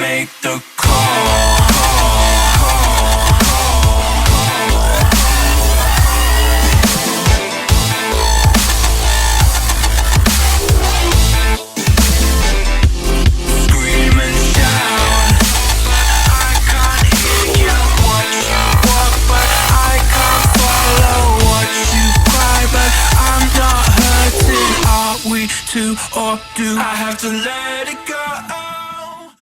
make the call. Scream and shout, I can't hear you. Watch you walk, but I can't follow. Watch you cry, but I'm not hurting. Are we two, or do I have to let it go?